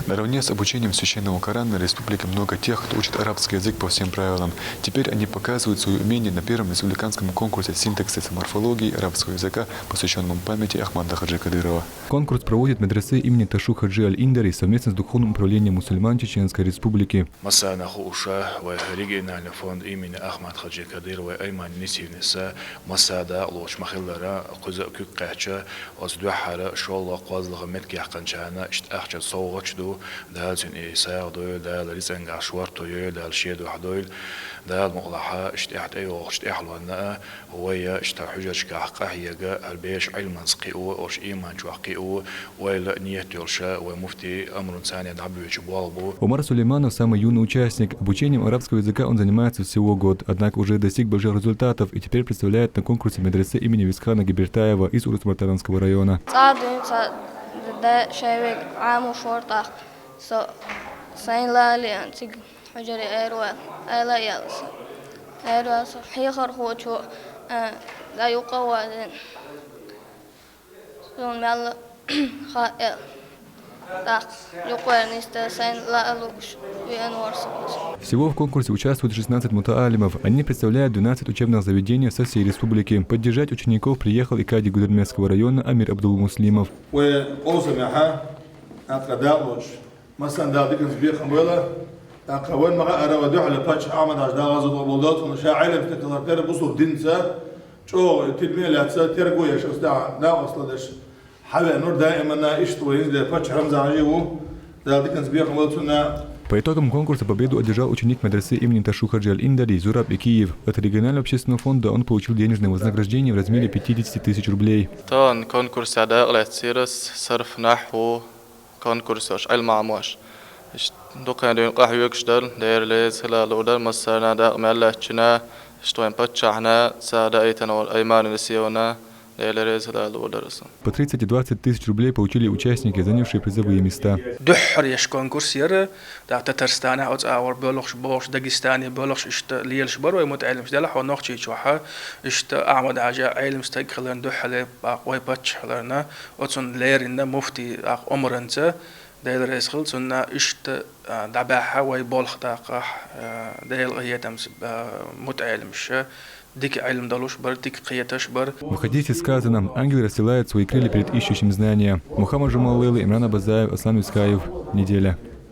Наравне с обучением священного Корана в республике много тех, кто учит арабский язык по всем правилам. Теперь они показывают свои умения на первом республиканском конкурсе синтаксиса морфологии арабского языка, посвященном памяти Ахмада Хаджи Кадырова. Конкурс проводит медресе имени Ташу Хаджи Аль-Индари совместно с Духовным управлением мусульман Чеченской республики. Региональный фонд имени Ахмад Хаджи Кадырова Айман Нисивниса Масада Лош Махиллара Кузакук Кача Оздухара Шолла Квазлага Метки Ахканчана Ахча Соугачду دال سن إيساق دويل دال ريسن عشوار تويل دال شيد وحدويل دال مقلحة اشتاحت أي وقت اشتاحلنا ويا اشتاح حجج كحقه يجا البيش علم سقيو أش إيمان شو حقيو ويل نية يرشا ومفتي أمر ثاني دعبي يجبالبو. Умар Сулейманов самый юный участник. Обучением арабского языка он занимается всего год, однако уже достиг больших результатов и теперь представляет на конкурсе медресе имени Висхана Гибертаева из Урус-Мартанского района. سين لالي أنتي حجري أيروة ألا يالس أيروة صحيح خرخوتشو لا يقوى سون مال خائل Всего в конкурсе участвуют 16 мутаалимов. Они представляют 12 учебных заведений со всей республики. Поддержать учеников приехал и кади Гудермесского района Амир Абдул-Муслимов. مثلا دا ديكنز بيخم ولا قوين ما أرى ودوح لباتش عمد عش دا غازد وبولدات ونشاعل بتكتر تير بصور دينسا شو تدمير لاتسا تيرجو يا شخص دا أصلا دش حبة نور دائما إشتو ينزل باتش رمز عجيبه دا ديكنز بيخم ولا. По итогам конкурса победу одержал ученик медресе имени Ташу Хаджи Аль-Индари Зураб Икиев. От регионального общественного фонда он получил денежное вознаграждение в размере 50 тысяч рублей. конкурс конкурсош альмамош докан قهويكشدل ديرليز هلال ودر مسانا دا مالچنا что им подчахна садаитана вал айман несиона ديرليز هلال ودرس. По 30 и 20 тысяч рублей получили участники, занявшие призовые места. دحر يش конкурс ير دا تترستانه او اور بلوخش بوش داغستاني بلوخش اشت ليلش برو متعلمش دلا حو نوخشي چوحا اشت احمد عجا علم استقلن دحله باقوي بچلرنا اوتون ليرين مفتي عمرنته دايل ريسخل سنة اشت دباحة وي بولخ داقح دايل غيتمس متعلمش ديك علم دالوش بر ديك قيتش بر. В хадисе сказано: ангел расстилает свои крылья перед ищущим знания. Мухаммад Жумаллы, Имран Абазаев, Аслан Вискаев. Неделя.